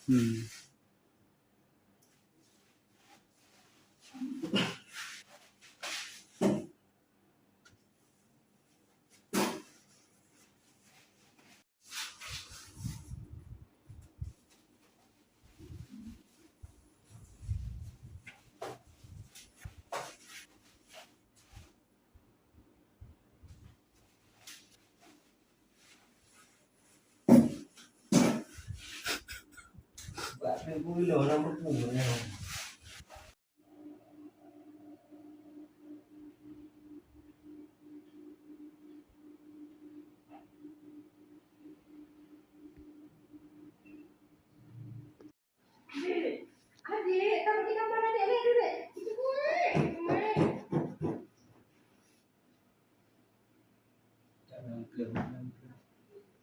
Hmm. Bạn vui lửa nó mất ngủ rồi. Adik, kamu di kamar adik ni dulu. Itu gue. Jangan keluar.